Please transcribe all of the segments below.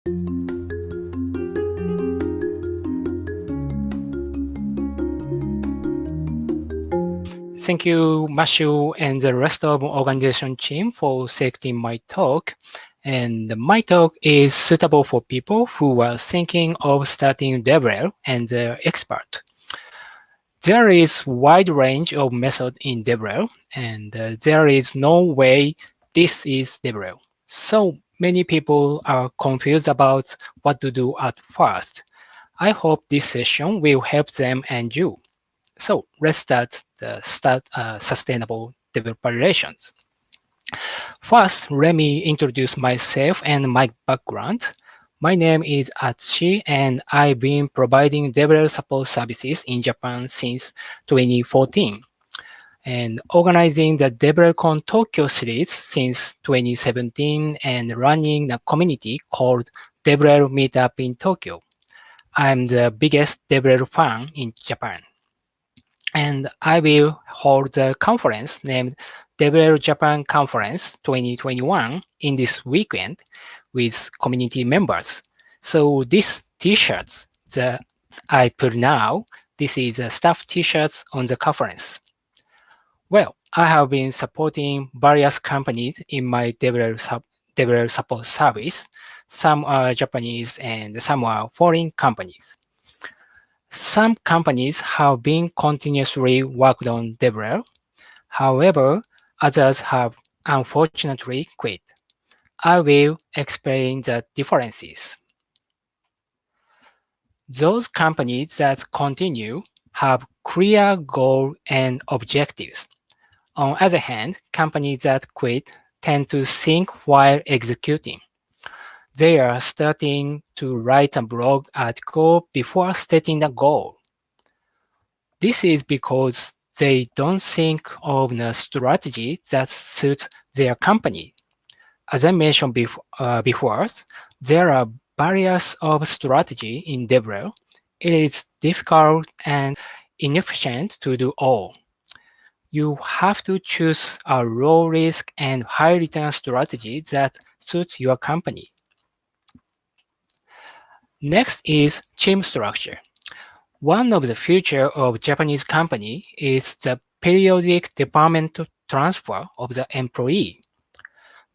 Thank you, Matthew, and the rest of the organization team for selecting my talk. And my talk is suitable for people who are thinking of starting DevRel and they're expert. There is wide range of methods in DevRel, and there is no way this is DevRel. So many people are confused about what to do at first. I hope this session will help them and you. So let's start the sustainable developer relations. First, let me introduce myself and my background. My name is Atsushi, and I've been providing DevRel support services in Japan since 2014, and organizing the DevRelCon Tokyo series since 2017, and running a community called DevRel Meetup in Tokyo. I'm the biggest DevRel fan in Japan. And I will hold a conference named DevRel Japan Conference 2021 in this weekend with community members. So these t-shirts that I put now, this is a staff t-shirts on the conference. Well, I have been supporting various companies in my DevRel support service. Some are Japanese and some are foreign companies. Some companies have been continuously worked on DevRel. However, others have unfortunately quit. I will explain the differences. Those companies that continue have clear goals and objectives. On the other hand, companies that quit tend to think while executing. They are starting to write a blog article before stating the goal. This is because they don't think of a strategy that suits their company. As I mentioned before, there are barriers of strategy in DevRel. It is difficult and inefficient to do all. You have to choose a low risk and high return strategy that suits your company. Next is team structure. One of the features of Japanese company is the periodic departmental transfer of the employee.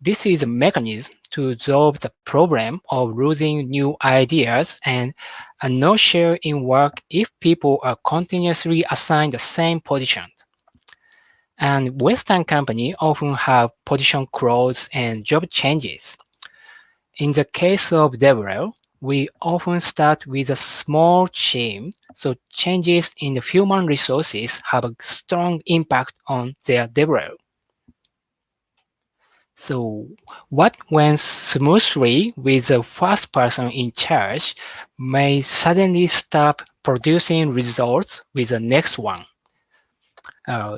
This is a mechanism to solve the problem of losing new ideas and a no share in work if people are continuously assigned the same position. And Western companies often have position growth and job changes. In the case of DevRel, we often start with a small team, so changes in the human resources have a strong impact on their DevRel. So what went smoothly with the first person in charge may suddenly stop producing results with the next one.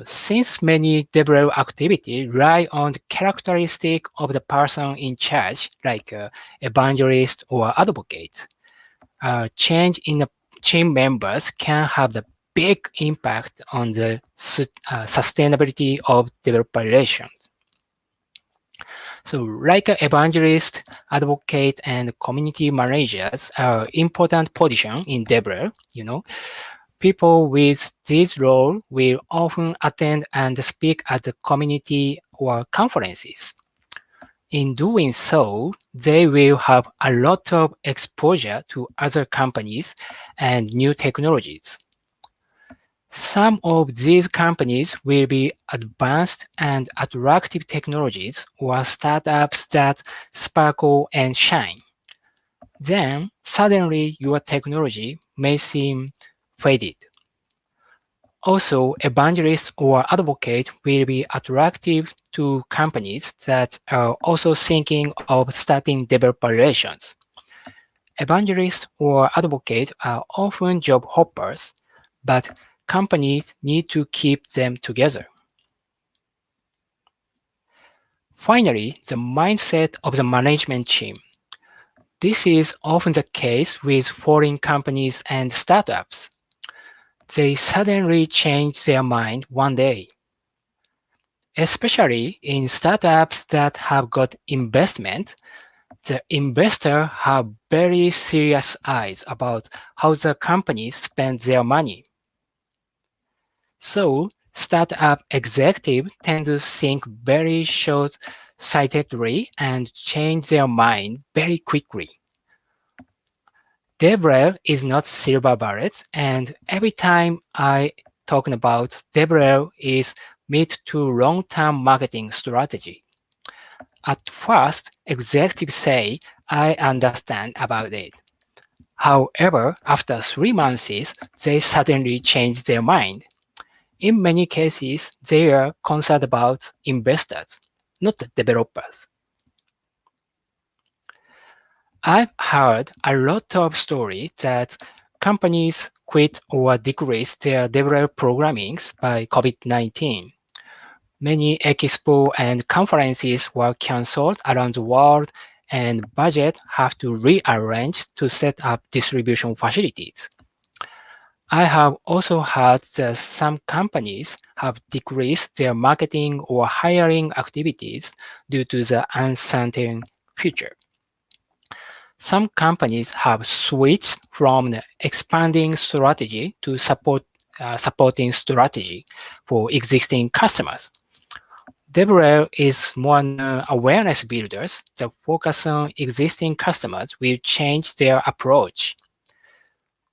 Since many DevRel activities rely on the characteristic of the person in charge, like evangelist or advocate, change in the team members can have the big impact on the sustainability of developer relations. So like an evangelist, advocate, and community managers are important positions in DevRel, People with this role will often attend and speak at the community or conferences. In doing so, they will have a lot of exposure to other companies and new technologies. Some of these companies will be advanced and attractive technologies or startups that sparkle and shine. Then, suddenly your technology may seem faded. Also, evangelists or advocates will be attractive to companies that are also thinking of starting developer relations. Evangelists or advocates are often job hoppers, but companies need to keep them together. Finally, the mindset of the management team. This is often the case with foreign companies and startups. They suddenly change their mind one day. Especially in startups that have got investment, The investor have very serious eyes about how the company spends their money. So startup executives tend to think very short-sightedly and change their mind very quickly. DevRel is not silver bullet, and every time I talk about DevRel is mid to long-term marketing strategy. At first, executives say, I understand about it. However, after 3 months, they suddenly change their mind. In many cases, they are concerned about investors, not the developers. I've heard a lot of stories that companies quit or decrease their DevRel programmings by COVID-19. Many expo and conferences were cancelled around the world, and budget have to rearrange to set up distribution facilities. I have also heard that some companies have decreased their marketing or hiring activities due to the uncertain future. Some companies have switched from the expanding strategy to supporting strategy for existing customers. DevRel is more awareness builders that focus on existing customers will change their approach.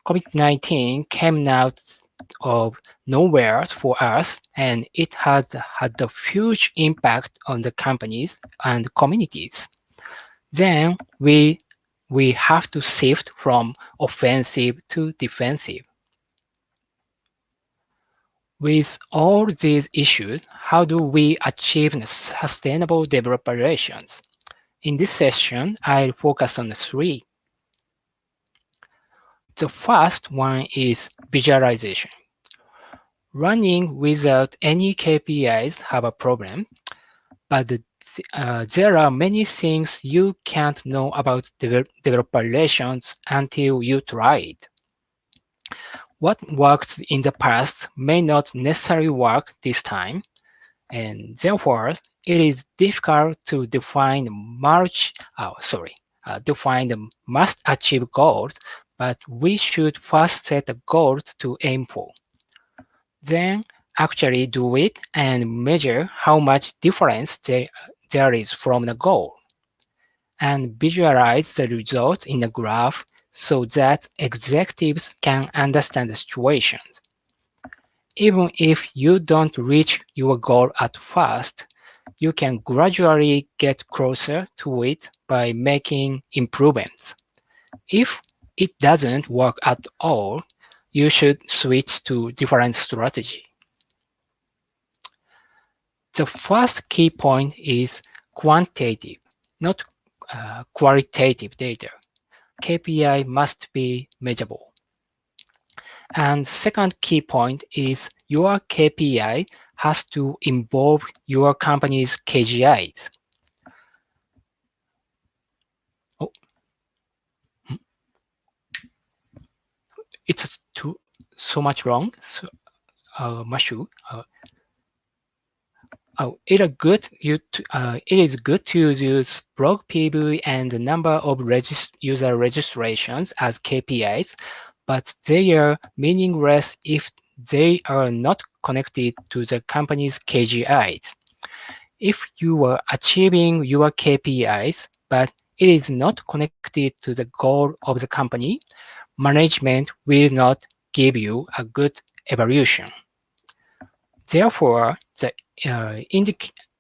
COVID-19 came out of nowhere for us, and it has had a huge impact on the companies and communities. Then we have to shift from offensive to defensive. With all these issues, how do we achieve sustainable developer relations? In this session, I'll focus on the three. The first one is visualization. Running without any KPIs have a problem, but there are many things you can't know about developer relations until you try it. What worked in the past may not necessarily work this time, and therefore it is difficult to define the must-achieve goals, but we should first set a goal to aim for. Then actually do it and measure how much difference there is from the goal, and visualize the results in a graph so that executives can understand the situation. Even if you don't reach your goal at first, you can gradually get closer to it by making improvements. If it doesn't work at all, you should switch to different strategy. The first key point is quantitative, not qualitative data. KPI must be measurable. And second key point is your KPI has to involve your company's KGIs. Oh. It's so much wrong. So, Mashu. It is good to use blog PV and the number of user registrations as KPIs, but they are meaningless if they are not connected to the company's KGIs. If you are achieving your KPIs, but it is not connected to the goal of the company, management will not give you a good evaluation. Therefore, the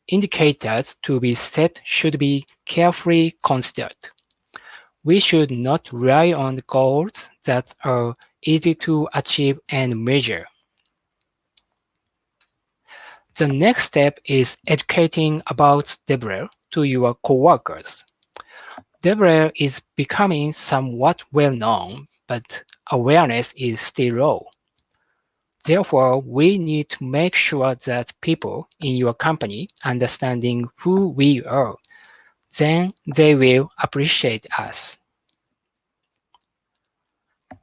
indicators to be set should be carefully considered. We should not rely on goals that are easy to achieve and measure. The next step is educating about DevRel to your coworkers. DevRel is becoming somewhat well-known, but awareness is still low. Therefore, we need to make sure that people in your company understanding who we are. Then they will appreciate us.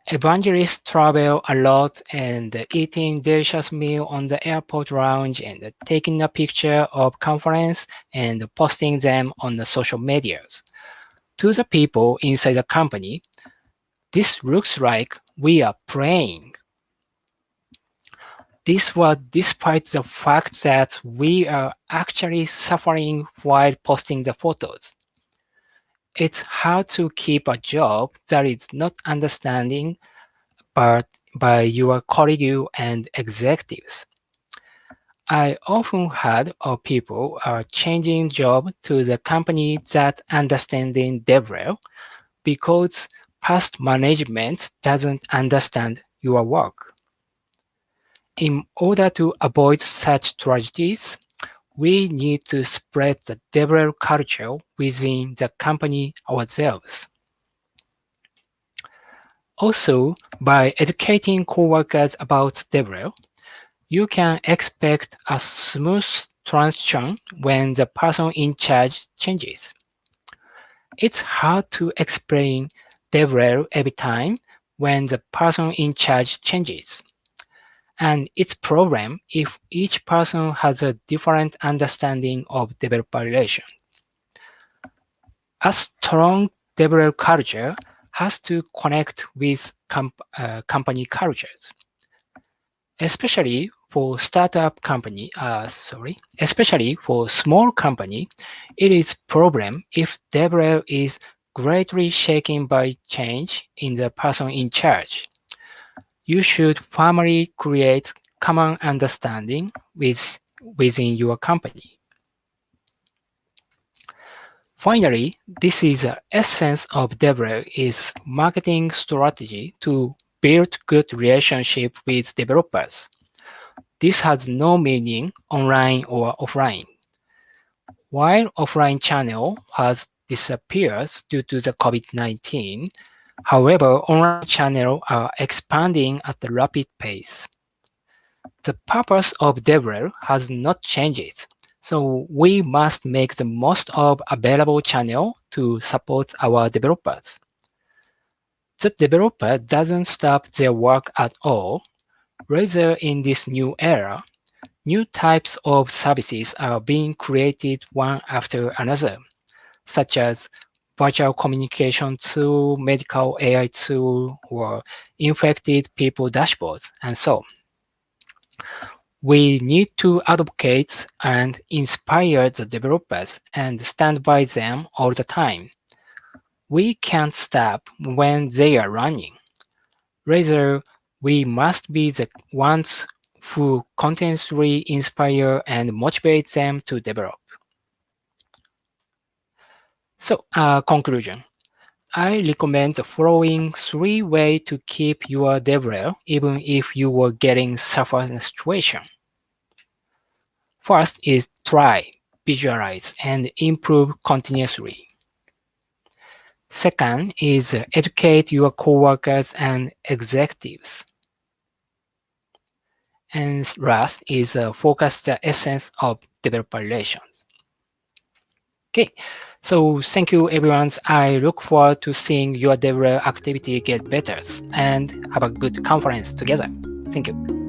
Evangelists travel a lot and eating delicious meal on the airport lounge and taking a picture of conference and posting them on the social medias. To the people inside the company, this looks like we are playing. This was despite the fact that we are actually suffering while posting the photos. It's hard to keep a job that is not understanding by your colleagues and executives. I often heard of people are changing job to the company that understanding DevRel because past management doesn't understand your work. In order to avoid such tragedies, we need to spread the DevRel culture within the company ourselves. Also, by educating coworkers about DevRel, you can expect a smooth transition when the person in charge changes. It's hard to explain DevRel every time when the person in charge changes. And it's a problem if each person has a different understanding of developer relations. A strong DevRel culture has to connect with company cultures. Especially for especially for small company, it is problem if DevRel is greatly shaken by change in the person in charge. You should firmly create common understanding within your company. Finally, this is the essence of DevRel is marketing strategy to build good relationship with developers. This has no meaning online or offline. While offline channel has disappeared due to the COVID-19, however, online channels are expanding at a rapid pace. The purpose of DevRel has not changed, so we must make the most of available channel to support our developers. The developer doesn't stop their work at all. Rather, in this new era, new types of services are being created one after another, such as virtual communication tool, medical AI tool, or infected people dashboards, and so on. We need to advocate and inspire the developers and stand by them all the time. We can't stop when they are running. Rather, we must be the ones who continuously inspire and motivate them to develop. So, conclusion. I recommend the following 3 ways to keep your DevRel even if you were getting suffer in a situation. First is try, visualize, and improve continuously. Second is educate your coworkers and executives. And last is focus the essence of developer relations. Okay, so thank you everyone. I look forward to seeing your DevRel activity get better and have a good conference together. Thank you.